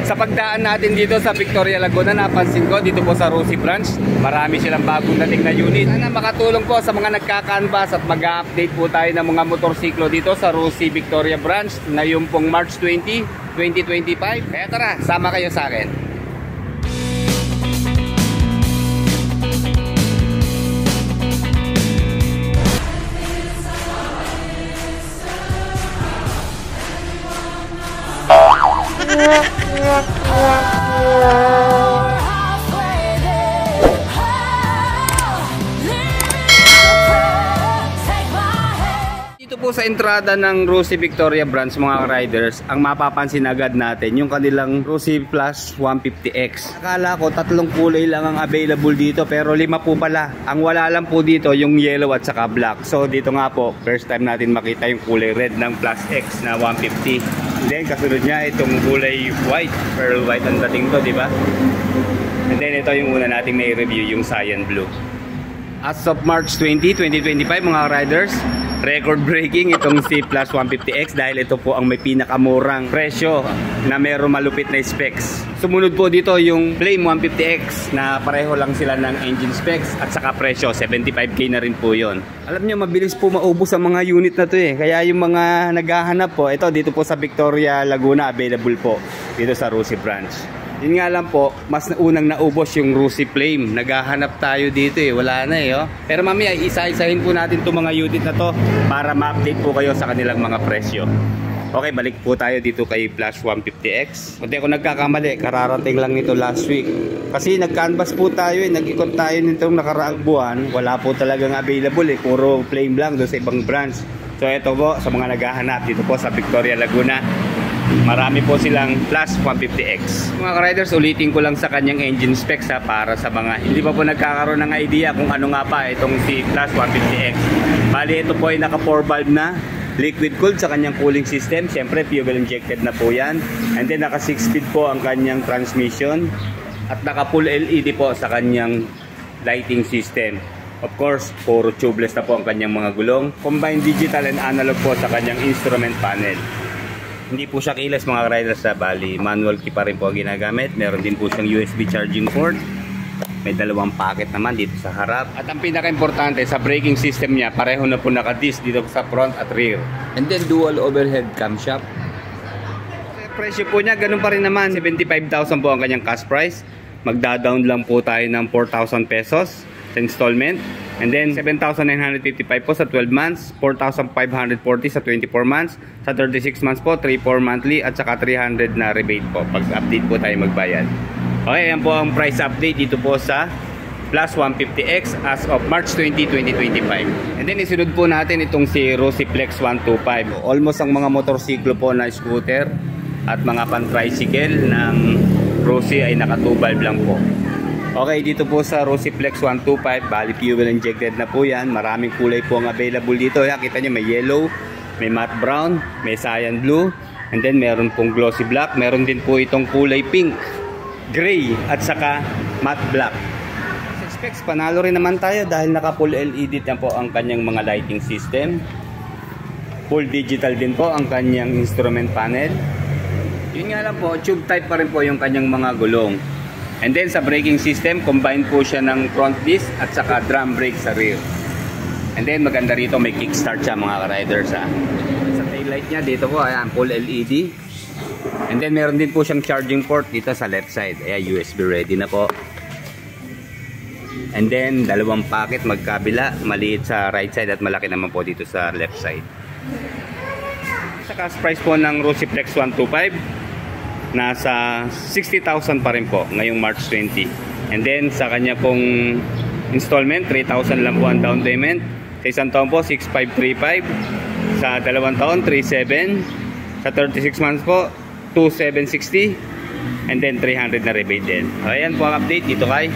Sa pagdaan natin dito sa Victoria Laguna, napansin ko dito po sa Rusi Branch, marami silang bagong dating na unit. Sana makatulong po sa mga nagka-canvas at mag-update po tayo ng mga motorsiklo dito sa Rusi Victoria Branch ngayong pong March 20, 2025. Kaya tara, sama kayo sa akin. Dito po sa entrada ng Rusi Victoria Branch mga riders, ang mapapansin agad natin yung kanilang Rusi Plus 150X. Akala ko tatlong kulay lang ang available dito pero 5 po pala. Ang wala lang po dito yung yellow at saka black. So dito nga po, first time natin makita yung kulay red ng Plus X na 150. Then kasunod niya itong kulay white, pearl white ang dating to, di ba? And then ito yung una nating may review, yung cyan blue. As of March 20, 2025 mga riders, record breaking itong C Plus 150X dahil ito po ang may pinakamurang presyo na meron malupit na specs. Sumunod po dito yung Flame 150X na pareho lang sila ng engine specs at saka presyo, 75k na rin po yon. Alam nyo, mabilis po maubos ang mga unit na to eh. Kaya yung mga naghahanap po, ito dito po sa Victoria Laguna available po dito sa Rusi Branch. Yun nga lang po, mas unang naubos yung Rusi Flame. Naghahanap tayo dito eh, wala na eh. Oh. Pero mamaya, isa-isahin po natin itong mga unit na to para ma-update po kayo sa kanilang mga presyo. Okay, balik po tayo dito kay Plus 150X. Kunti ako nagkakamali, kararating lang nito last week. Kasi nag-canvas po tayo eh, nag-ikot tayo nitong nakaraang buwan. Wala po talagang available eh, puro Flame lang doon sa ibang branch. So ito po, sa mga naghahanap dito po sa Victoria Laguna, marami po silang Plus 150X. Mga riders, ulitin ko lang sa kanyang engine specs ha, para sa mga hindi pa po nagkakaroon ng idea kung ano nga pa itong si Plus 150X. Bali ito po ay naka 4 valve na, liquid cooled sa kanyang cooling system. Siyempre fuel injected na po yan. And then naka 6 speed po ang kanyang transmission. At naka full LED po sa kanyang lighting system. Of course, puro tubeless na po ang kanyang mga gulong. Combined digital and analog po sa kanyang instrument panel. Hindi po siya keyless mga riders sa bali. Manual key pa rin po ginagamit. Meron din po siyang USB charging port. May dalawang packet naman dito sa harap. At ang pinaka-importante sa braking system niya, pareho na po naka-disc dito sa front at rear. And then dual overhead camshaft. Presyo po niya, ganun pa rin naman. 75,000 po ang kanyang cash price. Magda-down lang po tayo ng 4,000 pesos sa installment. And then 7,955 po sa 12 months, 4,540 sa 24 months, sa 36 months po 3,400 monthly at saka 300 na rebate po pag update po tayo magbayad. Okay, yan po ang price update dito po sa Plus 150X as of March 20, 2025. And then isunod po natin itong si Rusi Flex 125. Almost ang mga motorsiklo po na scooter at mga pan-tricycle ng Rusi ay naka 2 valve lang po. Okay, dito po sa Rusi Flex 125, bali fuel injected na po yan. Maraming kulay po ang available dito. Yan, kita nyo may yellow, may matte brown, may cyan blue, and then meron pong glossy black. Meron din po itong kulay pink, gray, at saka matte black. Sa specs, panalo rin naman tayo dahil naka full LED na po ang kanyang mga lighting system. Full digital din po ang kanyang instrument panel. Yun nga lang po, tube type pa rin po yung kanyang mga gulong. And then sa braking system, combined po siya ng front disc at saka drum brake sa rear. And then maganda rito, may kickstart siya mga riders ha. Sa taillight niya dito po, ayan, full LED. And then meron din po siyang charging port dito sa left side. Ayan, USB ready na po. And then dalawang packet magkabila, maliit sa right side at malaki naman po dito sa left side. Sa cash price po ng Rusi Flex 125, nasa 60,000 pa rin po ngayong March 20. And then sa kanya pong installment, 3,000 lang po ang down payment. Sa isang taon po, 6,535. Sa 2 taon, 3,700. Sa 36 months po, 2,760. And then 300 na rebate din. Ayan po ang update dito kay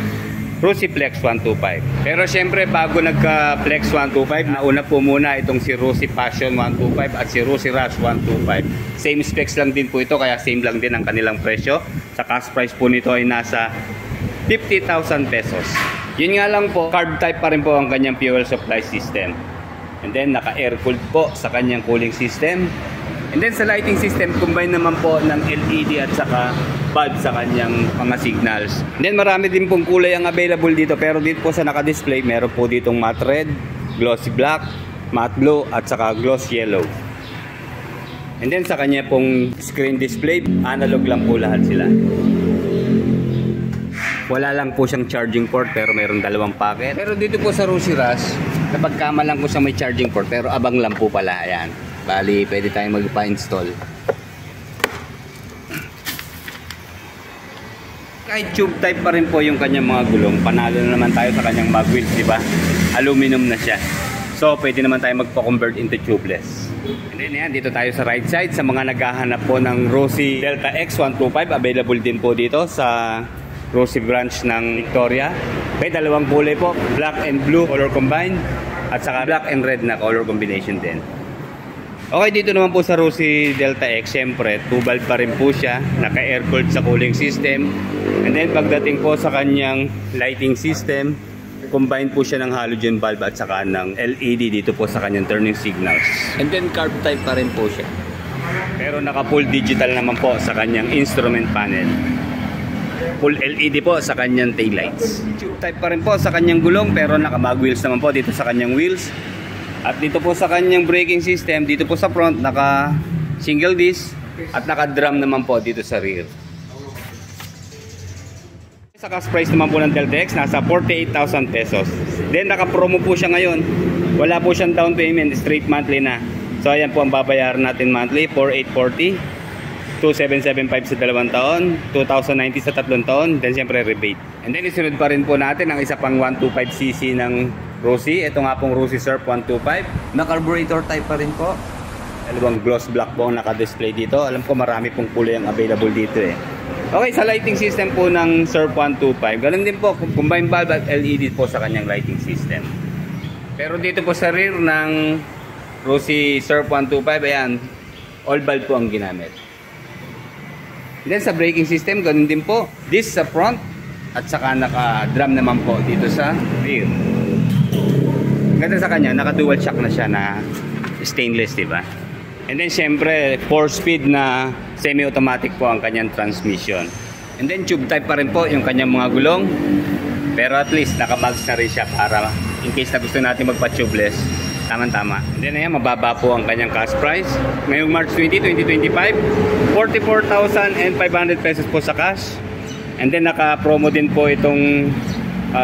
Rusi Flex 125. Pero syempre bago nagka Flex 125, nauna po muna itong si Rusi Passion 125 at si Rusi Rush 125. Same specs lang din po ito, kaya same lang din ang kanilang presyo. Sa cash price po nito ay nasa 50,000 pesos. Yun nga lang po, carb type pa rin po ang kanyang fuel supply system. And then naka air cooled po sa kanyang cooling system. And then sa lighting system, combine naman po ng LED at saka bulb sa kanyang mga signals. And then marami din pong kulay ang available dito, pero dito po sa naka-display, meron po ditong matte red, glossy black, matte blue at saka gloss yellow. And then sa kanya pong screen display, analog lang po lahat sila. Wala lang po siyang charging port pero mayroong dalawang packet. Pero dito po sa Rosy Rush, napagkama lang po siya may charging port pero abang lang po pala. Ayan. Bali, pwede tayong magpa-install. Kahit tube type pa rin po yung kanyang mga gulong, panalo na naman tayo sa kanyang mag wheels, di ba? Aluminum na siya. So, pwede naman tayo magpa-convert into tubeless. And then yan, dito tayo sa right side. Sa mga naghahanap po ng Rosy Delta X 125, available din po dito sa Rosy branch ng Victoria. May dalawang kulay po, black and blue color combined at saka black and red na color combination din. Okay, dito naman po sa Rosy Delta X, syempre, 2-valve pa rin po siya, naka-air-cooled sa cooling system. And then pagdating po sa kanyang lighting system, combine po siya ng halogen bulb at saka ng LED dito po sa kanyang turning signals. And then carb type pa rin po siya. Pero naka-full digital naman po sa kanyang instrument panel. Full LED po sa kanyang taillights. Tube type pa rin po sa kanyang gulong pero naka-mag wheels naman po dito sa kanyang wheels. At dito po sa kanyang braking system, dito po sa front, naka single disc at naka drum naman po dito sa rear. Sa cash price naman po ng Delta X, nasa 48,000 pesos. Then naka promo po siya ngayon. Wala po siyang down payment, straight monthly na. So ayan po ang babayaran natin monthly, 4,840, 2,775 sa 2 taon, 2,090 sa 3 taon, then siyempre rebate. And then isunod pa rin po natin ang isa pang 125cc ng Rosy. Ito nga pong Rosy Surf 125. Na carburetor type pa rin po. Dalawang gloss black po ang naka-display dito. Alam ko marami pong kulay ang available dito eh. Okay, sa lighting system po ng Surf 125, ganun din po, combined bulb at LED po sa kanyang lighting system. Pero dito po sa rear ng Rosy Surf 125, ayan, all bulb po ang ginamit. Then sa braking system, ganun din po, disc sa front at saka naka-drum naman po dito sa rear. Ganda sa kanya, naka-dual shock na siya na stainless, diba? And then syempre 4-speed na semi-automatic po ang kanyang transmission. And then tube type pa rin po yung kanyang mga gulong. Pero at least naka-mags na rin siya para in case na gusto natin magpa-tubeless, tama-tama. And then ayan, mababa po ang kanyang cash price. Ngayong March 20, 2025, 44,500 pesos po sa cash. And then naka-promo din po itong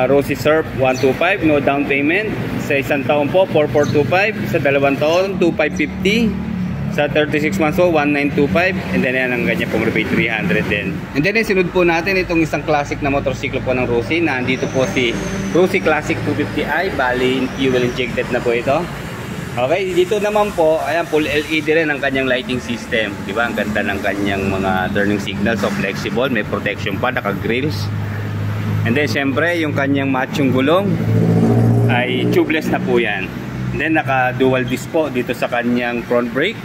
Rosy Surf 125, no down payment. Sa 1 taon po, 4,425. Sa 2 taon, 2,550. Sa 36 months po, 1,925. And then yan ang ganyan pong rebate, 300 din. And then sinunod po natin itong isang classic na motorsiklo po ng Rosy. Nandito po si Rosy Classic 250i. Bali, fuel injected na po ito. Okay, dito naman po, ayan, full LED rin ang kanyang lighting system. Diba? Ang ganda ng kanyang mga turning signals. So flexible, may protection pa, naka-grills. And then syempre, yung kanyang matching gulong ay tubeless na po yan. And then naka-dual disc po dito sa kanyang front brake.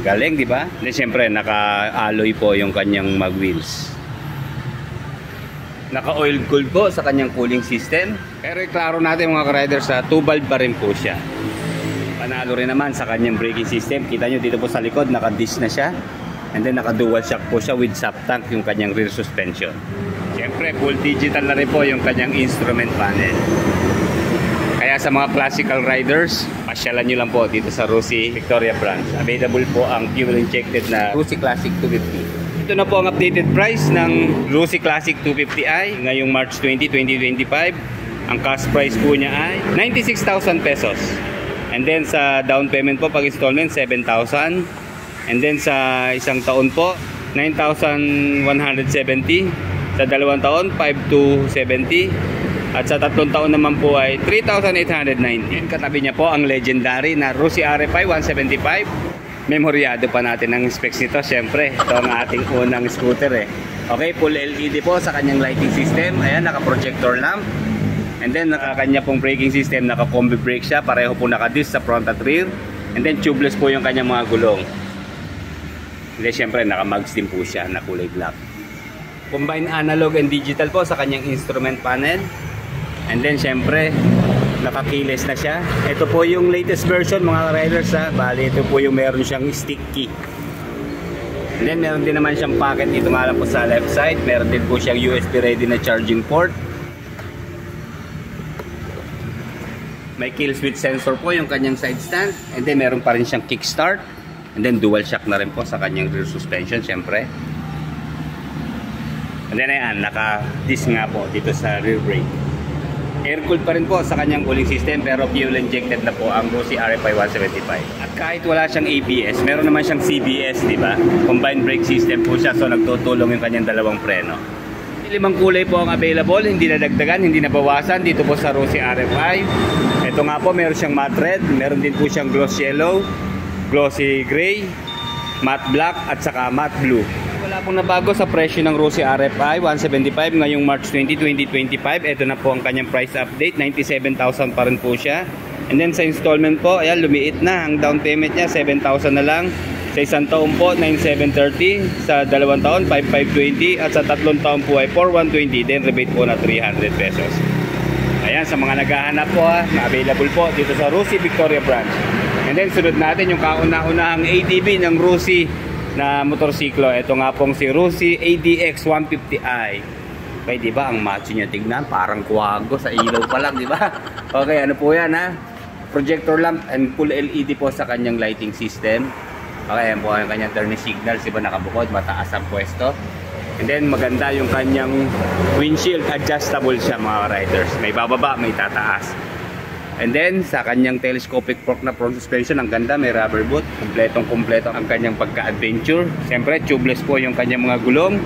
Galing, di ba? Then syempre, naka-alloy po yung kanyang mag wheels. Naka-oil cooled po sa kanyang cooling system. Pero iklaro natin mga ka-riders, 2-valve pa rin po siya. Panalo rin naman sa kanyang braking system. Kita nyo dito po sa likod, naka-disc na siya. And then naka-dual shock po siya with sub tank yung kanyang rear suspension. Syempre, full digital na rin po yung kanyang instrument panel. Kaya sa mga classical riders, pasyalan nyo lang po dito sa Rosy Victoria branch. Available po ang fuel injected na Rosy Classic 250. Ito na po ang updated price ng Rosy Classic 250i ngayong March 20, 2025. Ang cash price po niya ay 96,000 pesos. And then sa down payment po pag installment 7,000. And then sa 1 taon po 9,170. Sa 2 taon 5,270. At sa 3 taon naman po ay 3,890. Katabi niya po ang legendary na Rosy RFI 175. Memoryado pa natin ang specs nito. Siyempre, ito ang ating unang scooter eh. Okay, full LED po sa kanyang lighting system. Ayan, naka-projector lamp. And then, kanya pong braking system, naka-combi brake siya. Pareho po naka-disc sa front at rear. And then, tubeless po yung kanyang mga gulong. And then, siyempre, naka-mags din po siya na kulay black. Combine analog and digital po sa kanyang instrument panel. And then syempre naka-keyless na siya. Ito po yung latest version mga riders ha. Bali ito po yung meron siyang stick key. And then meron din naman siyang pocket dito nga lang po sa left side. Meron din po siyang USB ready na charging port. May kill switch sensor po yung kanyang side stand. And then meron pa rin siyang kickstart. And then dual shock na rin po sa kanyang rear suspension syempre. And then ayan, naka-disc nga po dito sa rear brake. Air-cooled pa rin po sa kanyang cooling system pero fuel-injected na po ang Rossi RFI 175. At kahit wala siyang ABS, meron naman siyang CBS, di ba? Combined brake system po siya, so nagtutulong yung kanyang dalawang preno. 5 kulay po ang available, hindi nadagdagan, hindi nabawasan dito po sa Rossi RFI. Ito nga po, meron siyang matte red, meron din po siyang gloss yellow, glossy gray, matte black at saka matte blue. Wala pong nabago sa presyo ng Rossi RFI 175 ngayong March 20, 2025. Ito na po ang kanyang price update, 97,000 pa rin po siya. And then sa installment po, ayan, lumiit na. Ang down payment niya 7,000 na lang. Sa isang taon po 9,730, sa dalawang taon 5,520 at sa tatlong taon po ay 4,120. Then rebate po na 300 pesos. Ayan, sa mga naghahanap po available po dito sa Rossi Victoria branch. And then sunod natin yung kauna-unahang ATV ng Rossi na motorsiklo. Ito nga pong si Rossi ADX 150i. Okay, di ba? Ang macho niya tignan, parang kuwago sa ilaw pa lang, di ba? Okay, ano po yan ha? Projector lamp and full LED po sa kanyang lighting system. Okay, yan po ang kanyang turning signals, di ba? Nakabukod, mataas ang pwesto. And then maganda yung kanyang windshield, adjustable siya mga riders. May bababa, may tataas. And then sa kanyang telescopic fork na front suspension, ang ganda, may rubber boot, kumpletong-kumpleto ang kanyang pagka-adventure. Siyempre, tubeless po yung kanyang mga gulong.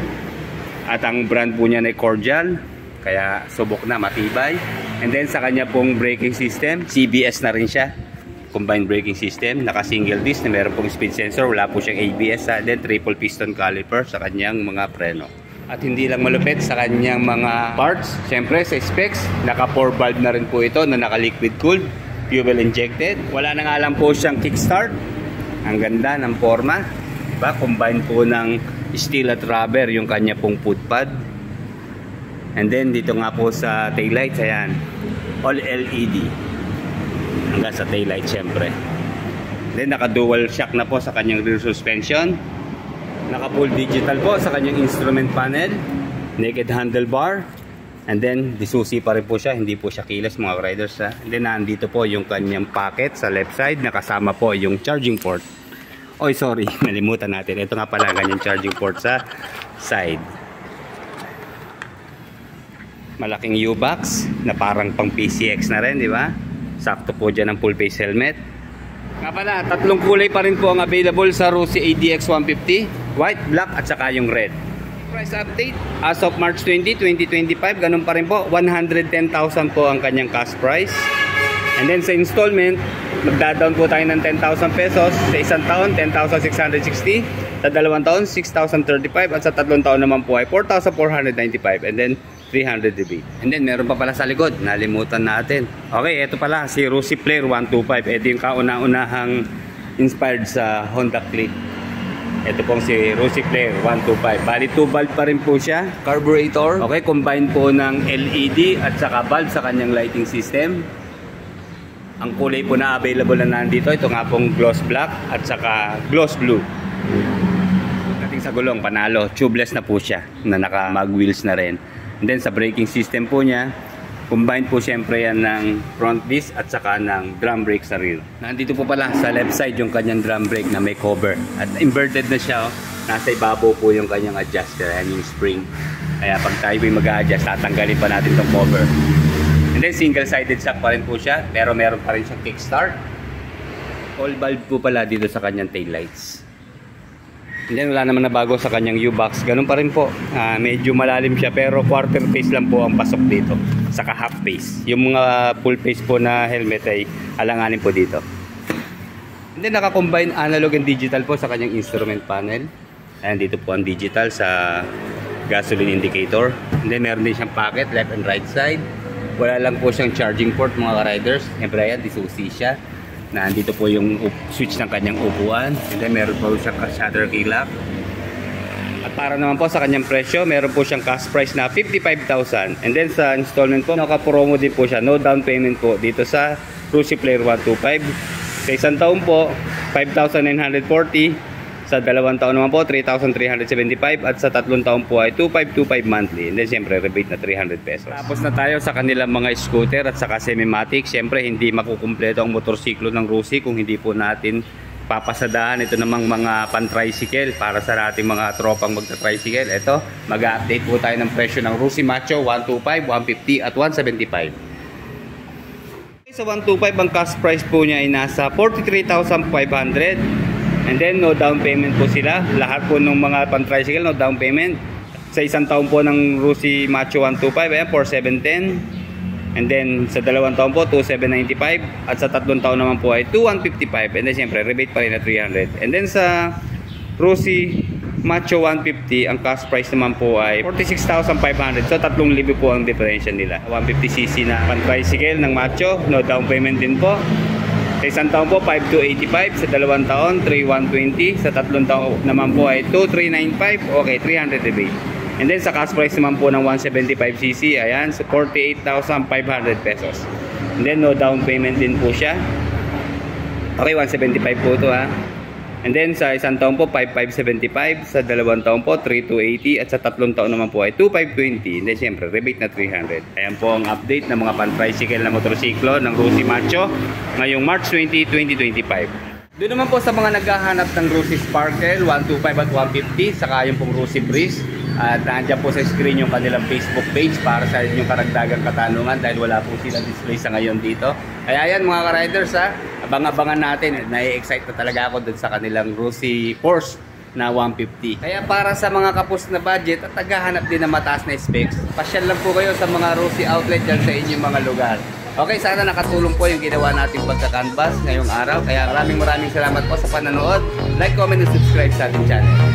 At ang brand po niya ay Cordial, kaya subok na, matibay. And then sa kanya pong braking system, CBS na rin siya. Combined braking system, naka-single disc na meron pong speed sensor, wala po siyang ABS. Then triple piston caliper sa kanyang mga preno. At hindi lang malupit sa kanyang mga parts, siyempre sa specs, naka 4 valve na rin po ito na naka liquid cooled, fuel injected. Wala na nga lang po siyang kickstart. Ang ganda ng forma, diba? Combine po ng steel at rubber yung kanya pong foot pad. And then dito nga po sa taillights, ayan, all LED hanggang sa taillight siyempre. Then naka dual shock na po sa kanyang rear suspension. Naka full digital po sa kanyang instrument panel, naked handlebar, and then disusi pa rin po siya, hindi po siya keyless mga riders ha. And then nandito po yung kanyang pocket sa left side, nakasama po yung charging port. Oy sorry, nalimutan natin, ito nga pala kanyang charging port sa side. Malaking U-box na parang pang PCX na rin, di ba? Sakto po dyan ang full face helmet. Nga pala, tatlong kulay pa rin po ang available sa Rossi ADX 150, white, black at saka yung red. Price update as of March 20, 2025, ganun pa rin po, 110,000 po ang kanyang cash price. And then sa installment, magda-down po tayo ng 10,000 pesos. Sa isang taon 10,660, sa dalawang taon 6,035 at sa tatlong taon naman po ay 4,495 and then 300 rebate. And then meron pa pala sa likod, nalimutan natin. Okay, ito pala si Rossi Flare 125. Ito yung kauna-unahang inspired sa Honda Click. Ito pong si Rossi Flare 125. Bali 2 valve pa rin po siya, carburetor. Okay, combine po ng LED at saka valve sa kanyang lighting system. Ang kulay po na available na nandito, ito nga pong gloss black at saka gloss blue. Dating sa gulong, panalo, tubeless na po siya na naka mag wheels na rin. And then sa braking system po niya, combine po siyempre yan ng front disc at saka ng drum brake sa rear. Nandito po pala sa left side yung kanyang drum brake na may cover. At inverted na siya, nasa ibabaw po yung kanyang adjuster, yan yung spring. Kaya pag tayo mag-a-adjust, tatanggalin pa natin itong cover. And then single-sided shock pa rin po siya, pero meron pa rin siyang kickstart. All valve po pala dito sa kanyang taillights. And then wala naman na bago sa kanyang U-box, ganun pa rin po. Medyo malalim siya pero quarter face lang po ang pasok dito, saka half face. Yung mga full face po na helmet ay alanganin po dito. And then naka-combine analog and digital po sa kanyang instrument panel. Ayan, dito po ang digital sa gasoline indicator. And then meron din siyang pocket left and right side. Wala lang po siyang charging port mga riders. Siyempre yan, disusi siya. Nandito po yung switch ng kanyang upuan. And then meron po siyang shutter key lock. At Para naman po sa kanyang presyo, meron po siyang cash price na 55,000. And then sa installment po, naka-promo din po siya. No down payment po dito sa Cruise Player 125. Sa isang taon po, 5,940. Sa 2 taon naman po, 3,375. At sa 3 taon po ay 2,525 monthly. And then siyempre, rebate na 300 pesos. Tapos na tayo sa kanilang mga scooter at saka semi-matic. Siyempre, hindi makukumpleto ang motorsiklo ng Rusi kung hindi po natin papasadahan ito namang mga pan-tricycle para sa ating mga tropang magta-tricycle. Ito, mag-update po tayo ng presyo ng Rusi Macho 125, 150 at 175. Sa 125 ang cash price po niya ay nasa 43,500. And then no down payment po sila. Lahat po ng mga pan-tricycle no down payment. Sa isang taon po ng Rusi Macho 125 ay 4,710. And then sa 2 taon po 2,795 at sa 3 taon naman po ay 2,155. And then siyempre rebate pa rin na 300. And then sa Rusi Macho 150 ang cash price naman po ay 46,500. So 3,000 po ang differential nila. 150cc na pan-tricycle ng Macho, no down payment din po. Sa isang taon po 5,285, sa 2 taon 3,120, sa 3 taon naman po ay 2,395. Okay, 300 rebate. And then sa cash price naman po ng 175cc, ayan, so 48,500 pesos. And then no down payment din po siya. Okay, 175 po ito ha. And then sa isang taon po 5,575, sa 2 taon po 3,280 at sa 3 taon naman po ay 2,520. And then siyempre rebate na 300. Ayan po ang update ng mga pan-tricycle na motorsiklo ng Rusi Macho ngayong March 20, 2025. Doon naman po sa mga naghahanap ng Rusi Sparkle 125 at 150, saka yung pong Rusi Breeze. At nandiyan po sa screen yung kanilang Facebook page para sa inyong karagdagang katanungan dahil wala po silang display sa ngayon dito. Kaya yan mga ka-riders ha, abang-abangan natin. Nai-excite na talaga ako dun sa kanilang Rusi Force na 150. Kaya para sa mga kapos na budget at naghahanap din ng mataas na specs, pasyal lang po kayo sa mga Rusi outlet dyan sa inyong mga lugar. Okay, sana nakatulong po yung ginawa nating pagka-canvas ngayong araw. Kaya maraming salamat po sa panonood. Like, comment, and subscribe sa ating channel.